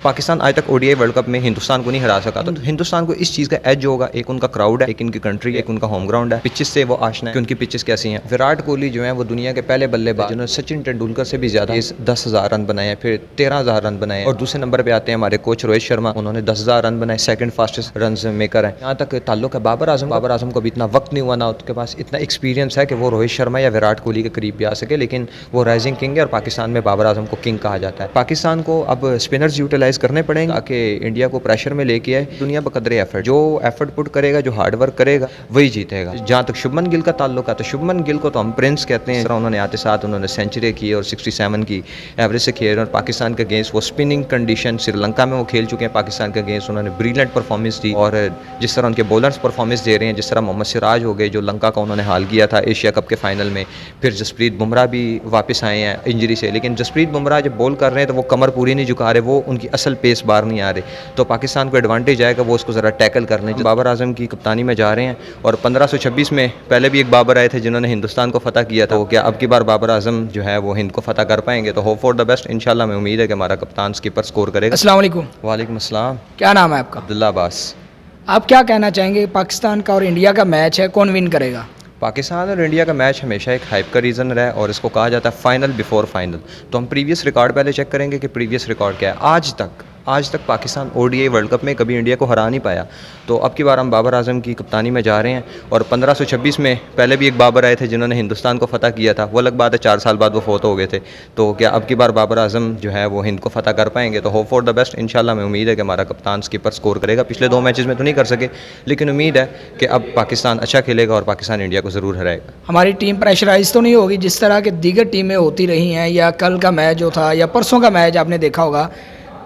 पाकिस्तान आज तक ODI world cup में हिंदुस्तान को नहीं हरा सका, तो हिंदुस्तान को इस चीज़ का एज होगा, एक उनका क्राउड है, एक इनकी कंट्री, एक उनका होम ग्राउंड है, पिचेस से वो आशना है कि उनकी पिचेस कैसी हैं। विराट कोहली जो है वो दुनिया के पहले बल्लेबाज जिन्होंने सचिन तेंदुलकर से भी ज़्यादा 10,000 रन बनाए हैं, फिर 13,000 रन बनाए, और दूसरे नंबर पर आते हैं हमारे कोच रोहित शर्मा, उन्होंने 10,000 रन बनाए, सेकंड फास्टेस्ट रन मेकर है। यहाँ तक ताल्लुक है बाबर आजम को भी इतना वक्त नहीं हुआ, ना उसके पास इतना एक्सपीरियंस है कि वो रोहित शर्मा या विराट कोहली के करीब भी आ सके, लेकिन वो राइजिंग किंग है और पाकिस्तान में बाबर आजम को किंग कहा जाता है। पाकिस्तान को अब स्पिनर्स यूटिलाइज करने पड़ेंगे ताकि इंडिया को प्रेशर में लेके आए। दुनिया बकदरे एफर्ट, जो एफर्ट पुट करेगा, जो हार्ड वर्क करेगा वही जीतेगा। जहाँ तक शुभमन गिल का ताल्लुक है, तो शुभमन गिल को तो हम प्रिंस कहते हैं। उन्होंने आते साथ उन्होंने सेंचुरी की और 67 की एवरेज से खेल, और पाकिस्तान के अगेंस्ट वो स्पिनिंग कंडीशन श्रीलंका में वो खेल चुके हैं, पाकिस्तान के अगेंस्ट उन्होंने ब्रिलियंट परफॉर्मेंस दी। और जिस तरह उनके बॉलर्स परफॉर्मेंस दे रहे हैं, जिस तरह मोहम्मद सिराज हो गए जो लंका का उन्होंने हाल किया था एशिया कप के फाइनल में, फिर जसप्रीत बुमराह भी वापस आए हैं इंजरी से, लेकिन जसप्रीत बुमराह जब बॉल कर रहे हैं तो वो कमर पूरी नहीं झुका रहे, वो उनकी असल पेस बाहर नहीं आ रही, तो पाकिस्तान को एडवांटेज आएगा, वो उसको ज़रा टैकल कर लें। बाबर आजम की कप्तानी में जा रहे हैं, और 1526 में पहले भी एक बाबर आए थे जिन्होंने हिंदुस्तान को फतह किया था, तो क्या अब की बार बाबर आजम जो है वो हिंद को फतह कर पाएंगे? तो होप फॉर द बेस्ट, इंशाल्लाह मैं उम्मीद है कि हमारा कप्तान स्कीपर स्कोर करेगा। अस्सलाम वालेकुम। वालेकुम अस्सलाम। क्या नाम है आपका? अब्दुल्ला अब्बास। आप क्या कहना चाहेंगे, पाकिस्तान का और इंडिया का मैच है, कौन विन करेगा? पाकिस्तान और इंडिया का मैच हमेशा एक हाइप का रीज़न रहा है, और इसको कहा जाता है फाइनल बिफोर फाइनल। तो हम प्रीवियस रिकॉर्ड पहले चेक करेंगे कि प्रीवियस रिकॉर्ड क्या है। आज तक पाकिस्तान ओडीआई वर्ल्ड कप में कभी इंडिया को हरा नहीं पाया, तो अब की बार हम बाबर आजम की कप्तानी में जा रहे हैं, और 1526 में पहले भी एक बाबर आए थे जिन्होंने हिंदुस्तान को फतह किया था, वो अलग बात है 4 साल बाद वो फोत हो गए थे, तो क्या अब की बार बाबर आजम जो है वो हिंद को फतह कर पाएंगे? तो होप फॉर द बेस्ट, इंशाल्लाह मैं उम्मीद है कि हमारा कप्तान स्कीपर स्कोर करेगा। पिछले 2 मैचेस में तो नहीं कर सके, लेकिन उम्मीद है कि अब पाकिस्तान अच्छा खेलेगा और पाकिस्तान इंडिया को ज़रूर हराएगा। हमारी टीम प्रेशराइज तो नहीं होगी जिस तरह के दीगर टीमें होती रही हैं, या कल का मैच जो था या परसों का मैच आपने देखा होगा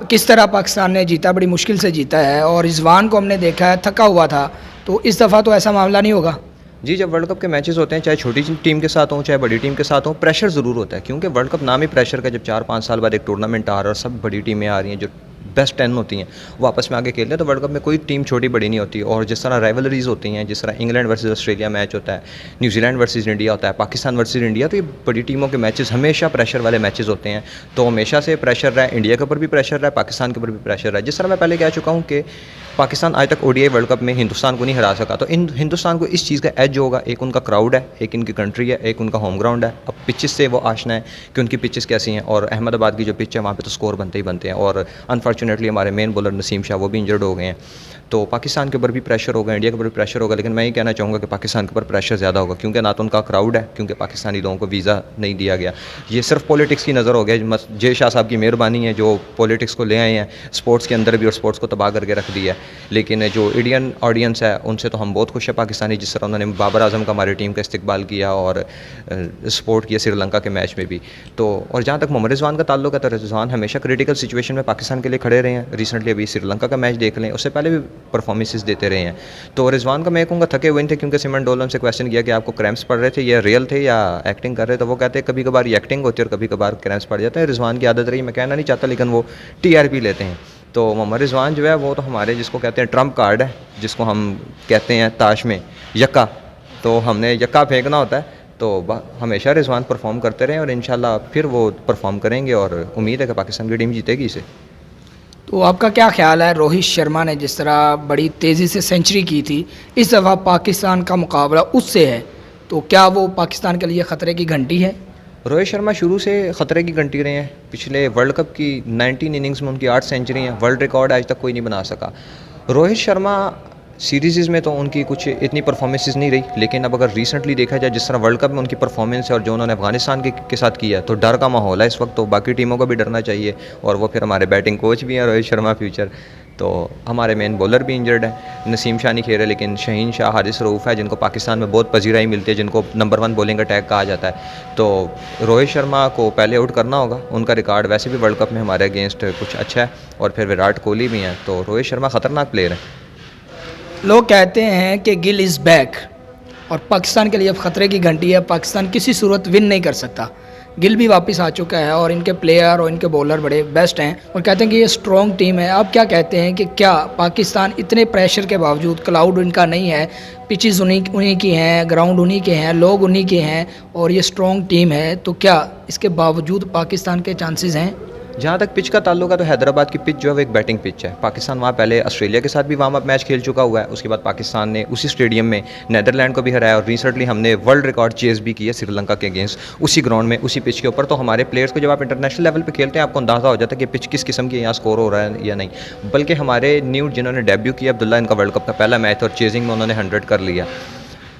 किस तरह पाकिस्तान ने जीता, बड़ी मुश्किल से जीता है, और रिजवान को हमने देखा है थका हुआ था, तो इस दफ़ा तो ऐसा मामला नहीं होगा? जी, जब वर्ल्ड कप के मैचेस होते हैं, चाहे छोटी टीम के साथ हों चाहे बड़ी टीम के साथ हों, प्रेशर ज़रूर होता है, क्योंकि वर्ल्ड कप नाम ही प्रेशर का। जब 4-5 साल बाद एक टूर्नामेंट आ रहा है और सब बड़ी टीमें आ रही हैं जो बेस्ट 10 होती हैं, वो आपस में आगे खेलते हैं, तो वर्ल्ड कप में कोई टीम छोटी बड़ी नहीं होती। और जिस तरह राइवलरीज होती हैं, जिस तरह इंग्लैंड वर्सेस ऑस्ट्रेलिया मैच होता है, न्यूजीलैंड वर्सेस इंडिया होता है, पाकिस्तान वर्सेस इंडिया, तो ये बड़ी टीमों के मैचेस हमेशा प्रेशर वाले मैचेस होते हैं। तो हमेशा से प्रेशर रहा है, इंडिया के ऊपर भी प्रेशर रहा है, पाकिस्तान के ऊपर भी प्रेशर रहा है। जिस तरह मैं पहले कह चुका हूँ कि पाकिस्तान आज तक ओडीआई वर्ल्ड कप में हिंदुस्तान को नहीं हरा सका, तो हिंदुस्तान को इस चीज़ का एज होगा, एक उनका क्राउड है, एक इनकी कंट्री है, एक उनका होम ग्राउंड है। अब पिचेस से वो आशना है कि उनकी पिचेस कैसी हैं, और अहमदाबाद की जो पिच है वहाँ पे तो स्कोर बनते ही बनते हैं, और अनफॉर्चुनेटली हमारे मेन बॉलर नसीम शाह वो भी इंजर्ड हो गए हैं, तो पाकिस्तान के ऊपर भी प्रेशर होगा, इंडिया के ऊपर भी प्रेशर होगा, लेकिन मैं ये कहना चाहूँगा कि पाकिस्तान के ऊपर प्रेशर ज़्यादा होगा, क्योंकि ना तो उनका क्राउड है, क्योंकि पाकिस्तानी लोगों को वीज़ा नहीं दिया गया। ये सिर्फ पॉलिटिक्स की नज़र हो गया, जय शाह साहब की मेहरबानी है जो पॉलिटिक्स को ले आए हैं स्पोर्ट्स के अंदर भी, और स्पोर्ट्स को तबाह करके रख दिया है। लेकिन जो इंडियन ऑडियंस है उनसे तो हम बहुत खुश है पाकिस्तानी, जिस तरह उन्होंने बाबर आजम का हमारी टीम का इस्तकबाल किया और सपोर्ट किया श्रीलंका के मैच में भी। तो और जहाँ तक मोहम्मद रिजवान का ताल्लुक है, तो रिजवान हमेशा क्रिटिकल सिचुएशन में पाकिस्तान के लिए खड़े रहे हैं। रिसेंटली अभी श्रीलंका का मैच देख लें, उससे पहले भी परफॉर्मेंसेस देते रहे हैं। तो रिजवान का मैं कहूँगा थके हुए थे, क्योंकि सिमन डोलन से क्वेश्चन किया कि आपको क्रैम्प्स पड़ रहे थे, ये रियल थे या एक्टिंग कर रहे थे, तो वो कहते हैं कभी कभार ये एक्टिंग होती है और कभी कभार क्रैम्प्स पड़ जाते हैं। रिजवान की आदत रही, मैं कहना नहीं चाहता, लेकिन वो TRP लेते हैं। तो मोहम्मद रिजवान जो है वो तो हमारे जिसको कहते हैं ट्रम्प कार्ड है, जिसको हम कहते हैं ताश में यक्का, तो हमने यक्का फेंकना होता है, तो हमेशा रिजवान परफॉर्म करते रहें और इंशाल्लाह फिर वो परफॉर्म करेंगे, और उम्मीद है कि पाकिस्तान की टीम जीतेगी इसे। तो आपका क्या ख्याल है, रोहित शर्मा ने जिस तरह बड़ी तेज़ी से सेंचुरी की थी, इस दफ़ा पाकिस्तान का मुकाबला उससे है, तो क्या वो पाकिस्तान के लिए ख़तरे की घंटी है? रोहित शर्मा शुरू से ख़तरे की घंटी रहे हैं। पिछले वर्ल्ड कप की 19 इनिंग्स में उनकी 8 सेंचुरी हैं, वर्ल्ड रिकॉर्ड आज तक कोई नहीं बना सका। रोहित शर्मा सीरीज़ में तो उनकी कुछ इतनी परफॉर्मेंसेस नहीं रही, लेकिन अब अगर रिसेंटली देखा जाए जिस तरह वर्ल्ड कप में उनकी परफॉर्मेंस है और जो उन्होंने अफगानिस्तान के साथ किया, तो डर का माहौल है इस वक्त, तो बाकी टीमों को भी डरना चाहिए। और वो फिर हमारे बैटिंग कोच भी हैं रोहित शर्मा फ्यूचर, तो हमारे मेन बॉलर भी इंजर्ड है, नसीम शाह नहीं खेल रहे, लेकिन शहीन शाह, हारिस रऊफ़ है जिनको पाकिस्तान में बहुत पजीराई मिलती है, जिनको नंबर 1 बॉलिंग अटैक कहा जाता है। तो रोहित शर्मा को पहले आउट करना होगा, उनका रिकॉर्ड वैसे भी वर्ल्ड कप में हमारे अगेंस्ट कुछ अच्छा है, और फिर विराट कोहली भी हैं, तो रोहित शर्मा ख़तरनाक प्लेयर है। लोग कहते हैं कि गिल इज़ बैक और पाकिस्तान के लिए अब ख़तरे की घंटी है, पाकिस्तान किसी सूरत विन नहीं कर सकता। गिल भी वापस आ चुका है और इनके प्लेयर और इनके बॉलर बड़े बेस्ट हैं, और कहते हैं कि ये स्ट्रॉन्ग टीम है। आप क्या कहते हैं कि क्या पाकिस्तान इतने प्रेशर के बावजूद, क्लाउड इनका नहीं है, पिचेस उन्हीं की हैं, ग्राउंड उन्हीं के हैं, लोग उन्हीं के हैं, और ये स्ट्रॉन्ग टीम है, तो क्या इसके बावजूद पाकिस्तान के चांसेस हैं? जहाँ तक पिच का ताल्लुक है तो हैदराबाद की पिच जो है वो एक बैटिंग पिच है। पाकिस्तान वहाँ पहले ऑस्ट्रेलिया के साथ भी वार्म अप मैच खेल चुका हुआ है, उसके बाद पाकिस्तान ने उसी स्टेडियम में नीदरलैंड को भी हराया और रिसेंटली हमने वर्ल्ड रिकॉर्ड चेस भी की है श्रीलंका के अगेंस्ट उसी ग्राउंड में उसी पिच के ऊपर। तो हमारे प्लेयर्स को जब आप इंटरनेशनल लेवल पर खेलते हैं आपको अंदाज़ा हो जाता है कि पिच किस किस्म की यहाँ स्कोर हो रहा है या नहीं। बल्कि हमारे न्यू जिन्होंने डेब्यू किया अब्दुल्ला, इनका वर्ल्ड कप का पहला मैच और चेजिंग में उन्होंने 100 कर लिया।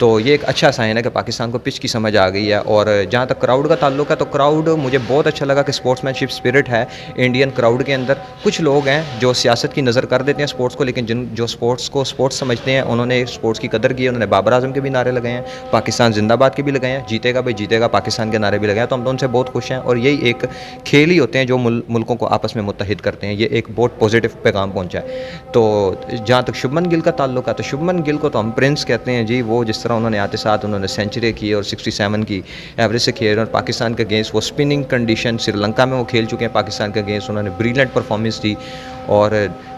तो ये एक अच्छा साइन है कि पाकिस्तान को पिच की समझ आ गई है। और जहाँ तक क्राउड का ताल्लुक है तो क्राउड मुझे बहुत अच्छा लगा कि स्पोर्ट्समैनशिप स्पिरिट है इंडियन क्राउड के अंदर। कुछ लोग हैं जो सियासत की नज़र कर देते हैं स्पोर्ट्स को, लेकिन जो स्पोर्ट्स को स्पोर्ट्स समझते हैं उन्होंने स्पोर्ट्स की कदर की है। उन्होंने बाबर आजम के भी नारे लगाए हैं, पाकिस्तान जिंदाबाद के भी लगाए हैं, जीतेगा भाई जीतेगा पाकिस्तान के नारे भी लगाए हैं। तो हम तो उनसे बहुत खुश हैं और यही एक खेल ही होते हैं जो मुल्कों को आपस में मुत्तहिद करते हैं। ये एक बहुत पॉजिटिव पैगाम पहुँचा है। तो जहाँ तक शुभमन गिल का ताल्लुक है तो शुभमन गिल को तो हम प्रिंस कहते हैं जी। वो जिस तरह उन्होंने आते साथ उन्होंने सेंचुरी की और 67 की एवरेज से खेल और पाकिस्तान के अगेंस्ट वो स्पिनिंग कंडीशन श्रीलंका में वो खेल चुके हैं पाकिस्तान के अगेंस्ट, उन्होंने ब्रिलियंट परफॉर्मेंस दी। और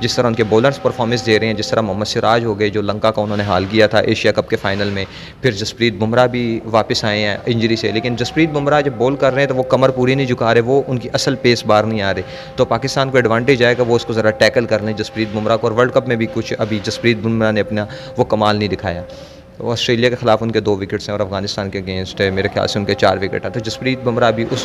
जिस तरह उनके बॉलर्स परफॉर्मेंस दे रहे हैं, जिस तरह मोहम्मद सिराज हो गए जो लंका का उन्होंने हाल किया था एशिया कप के फाइनल में, फिर जसप्रीत बुमराह भी वापस आए हैं इंजरी से। लेकिन जसप्रीत बुमराह जब बॉल कर रहे हैं तो वो कमर पूरी नहीं झुका रहे, वो उनकी असल पेस बाहर नहीं आ रहे। तो पाकिस्तान को एडवांटेज आएगा वो उसको ज़रा टैकल कर लें जसप्रीत बुमराह को। और वर्ल्ड कप में भी कुछ अभी जसप्रीत बुमराह ने अपना वो कमाल नहीं दिखाया। तो ऑस्ट्रेलिया के ख़िलाफ़ उनके 2 विकेट्स हैं और अफगानिस्तान के अगेंस्ट मेरे ख्याल से उनके 4 विकेट हैं। तो जसप्रीत बुमराह भी उस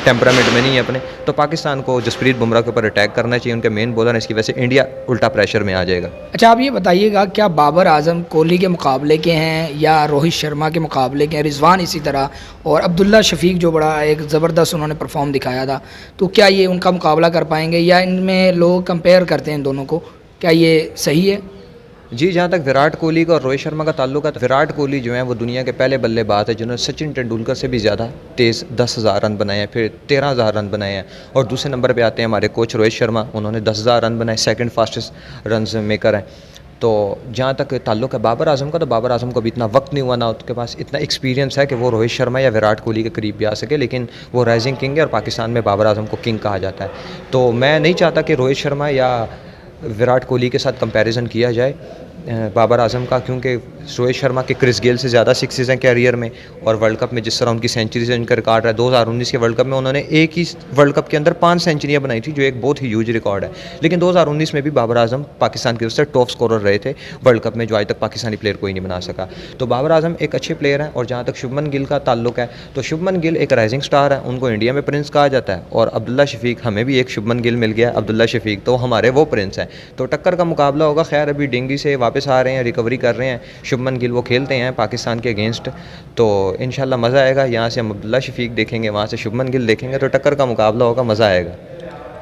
टेम्परामेंट में नहीं है अपने। तो पाकिस्तान को जसप्रीत बुमराह के ऊपर अटैक करना चाहिए, उनके मेन बॉलर हैं, इसकी वजह से इंडिया उल्टा प्रेशर में आ जाएगा। अच्छा, आप ये बताइएगा क्या बाबर आजम कोहली के मुकाबले के हैं या रोहित शर्मा के मुकाबले के हैं, रिजवान इसी तरह, और अब्दुल्ला शफीक जो बड़ा एक ज़बरदस्त उन्होंने परफॉर्म दिखाया था, तो क्या ये उनका मुकाबला कर पाएंगे या इनमें लोग कंपेयर करते हैं दोनों को, क्या ये सही है? जी, जहाँ तक विराट कोहली का और रोहित शर्मा का ताल्लुक है तो विराट कोहली जो है वो दुनिया के पहले बल्लेबाज है जिन्होंने सचिन तेंदुलकर से भी ज़्यादा तेज़ 10,000 रन बनाए हैं, फिर 13,000 रन बनाए हैं। और दूसरे नंबर पे आते हैं हमारे कोच रोहित शर्मा, उन्होंने 10,000 रन बनाए, सेकंड फास्टेस्ट रन मेकर हैं। तो जहाँ तक ताल्लुक है बाबर आजम का तो बाबर आजम को भी इतना वक्त नहीं हुआ ना उसके पास इतना एक्सपीरियंस है कि वो रोहित शर्मा या विराट कोहली के करीब भी आ सके, लेकिन वो राइजिंग किंग है और पाकिस्तान में बाबर आजम को किंग कहा जाता है। तो मैं नहीं चाहता कि रोहित शर्मा या विराट कोहली के साथ कंपैरिजन किया जाए बाबर आजम का, क्योंकि रोहित शर्मा के क्रिस गेल से ज़्यादा सिक्सेस हैं कैरियर में। और वर्ल्ड कप में जिस तरह उनकी सेंचुरी से उनका रिकॉर्ड है, 2019 के वर्ल्ड कप में उन्होंने एक ही वर्ल्ड कप के अंदर 5 सेंचुरियाँ बनाई थी जो एक बहुत ही ह्यूज रिकॉर्ड है। लेकिन 2019 में भी बाबर आजम पाकिस्तान की तरफ से टॉप स्कोरर रहे थे वर्ल्ड कप में, जो आज तक पाकिस्तानी प्लेयर कोई नहीं बना सका। तो बाबर आजम एक अच्छे प्लेयर हैं। और जहाँ तक शुभमन गिल का ताल्लुक है तो शुभमन गिल एक राइजिंग स्टार है, उनको इंडिया में प्रिंस कहा जाता है। और अब्दुल्ला शफीक, हमें भी एक शुभमन गिल मिल गया, अब्दुल्ला शफीक, तो हमारे वो प्रिंस हैं। तो टक्कर का मुकाबला होगा। खैर अभी डेंगू से वापस आ रहे हैं, रिकवरी कर रहे हैं शुभमन गिल, वो खेलते हैं पाकिस्तान के अगेंस्ट। तो इंशाल्लाह मज़ा आएगा। यहाँ से हम अब्दुल्ला शफीक देखेंगे, वहाँ से शुभमन गिल देखेंगे, तो टक्कर का मुकाबला होगा, मज़ा आएगा।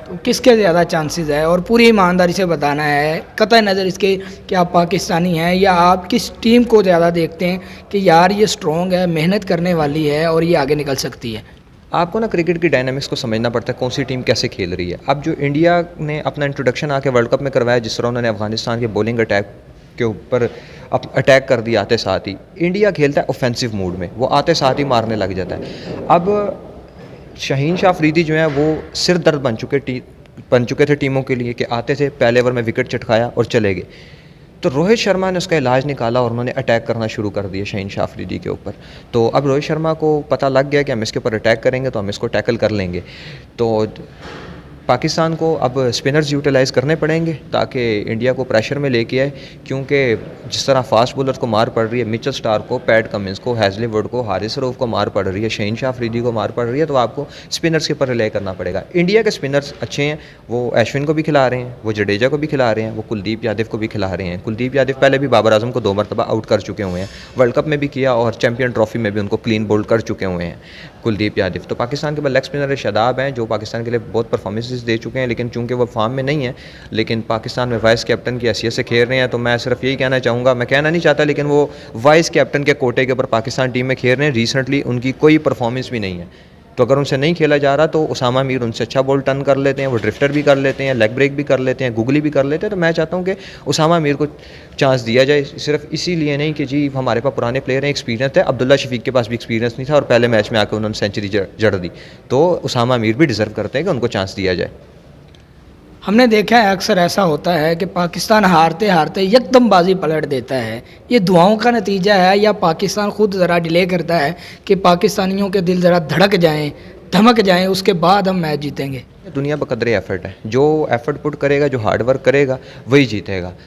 तो किसके ज़्यादा चांसेस है? और पूरी ईमानदारी से बताना है, कतई नज़र इसके कि आप पाकिस्तानी हैं या आप किस टीम को ज़्यादा देखते हैं कि यार ये स्ट्रॉन्ग है, मेहनत करने वाली है और ये आगे निकल सकती है? आपको ना क्रिकेट की डायनामिक्स को समझना पड़ता है, कौन सी टीम कैसे खेल रही है। अब जो इंडिया ने अपना इंट्रोडक्शन आके वर्ल्ड कप में करवाया, जिस तरह उन्होंने अफगानिस्तान के बॉलिंग अटैक के ऊपर अटैक कर दिया, आते साथ ही इंडिया खेलता है ऑफेंसिव मूड में, वो आते साथ ही मारने लग जाता है। अब शाहीन शाह अफरीदी जो है वो सिर दर्द बन चुके थे टीमों के लिए कि आते थे पहले ओवर में विकेट चटकाया और चले गए। तो रोहित शर्मा ने उसका इलाज निकाला और उन्होंने अटैक करना शुरू कर दिया शाहीन शाह अफरीदी के ऊपर। तो अब रोहित शर्मा को पता लग गया कि हम इसके ऊपर अटैक करेंगे तो हम इसको टैकल कर लेंगे। तो पाकिस्तान को अब स्पिनर्स यूटिलाइज़ करने पड़ेंगे ताकि इंडिया को प्रेशर में लेके आए, क्योंकि जिस तरह फास्ट बॉलर को मार पड़ रही है, मिचेल स्टार्क को, पैट कमिंस को, हैज़लीवुड को, हारिस रऊफ को मार पड़ रही है, शाहीन शाह अफरीदी को मार पड़ रही है, तो आपको स्पिनर्स के ऊपर रिले करना पड़ेगा। इंडिया के स्पिनर्स अच्छे हैं, वो अश्विन को भी खिला रहे हैं, वो जडेजा को भी खिला रहे हैं, वो कुलदीप यादव को भी खिला रहे हैं। कुलदीप यादव पहले भी बाबर आजम को 2 मरतबा आउट कर चुके हुए हैं, वर्ल्ड कप में भी किया और चैम्पियन ट्रॉफी में भी उनको क्लीन बोल्ड कर चुके हुए हैं कुलदीप यादव। तो पाकिस्तान के बाद लेग स्पिनर शादाब हैं जो पाकिस्तान के लिए बहुत परफॉर्मेंसेस दे चुके हैं, लेकिन चूंकि वो फॉर्म में नहीं है, लेकिन पाकिस्तान में वाइस कैप्टन की हैसियत से खेल रहे हैं। तो मैं सिर्फ यही कहना चाहूँगा, मैं कहना नहीं चाहता, लेकिन वो वाइस कैप्टन के कोटे के ऊपर पाकिस्तान टीम में खेल रहे हैं। रिसेंटली उनकी कोई परफॉर्मेंस भी नहीं है, तो अगर उनसे नहीं खेला जा रहा तो उसामा मीर उनसे अच्छा बॉल टर्न कर लेते हैं, वो ड्रिफ्टर भी कर लेते हैं, लेग ब्रेक भी कर लेते हैं, गुगली भी कर लेते हैं। तो मैं चाहता हूँ कि उसामा मीर को चांस दिया जाए, सिर्फ इसीलिए नहीं कि जी हमारे पास पुराने प्लेयर हैं, एक्सपीरियंस है। अब्दुल्ला शफीक के पास भी एक्सपीरियंस नहीं था और पहले मैच में आकर उन्होंने सेंचुरी जड़ दी, तो उसामा मीर भी डिज़र्व करते हैं कि उनको चांस दिया जाए। हमने देखा है अक्सर ऐसा होता है कि पाकिस्तान हारते हारते एकदम बाजी पलट देता है, ये दुआओं का नतीजा है या पाकिस्तान खुद ज़रा डिले करता है कि पाकिस्तानियों के दिल ज़रा धड़क जाएं धमक जाएं, उसके बाद हम मैच जीतेंगे। दुनिया बकदरे एफर्ट है, जो एफर्ट पुट करेगा, जो हार्ड वर्क करेगा वही जीतेगा।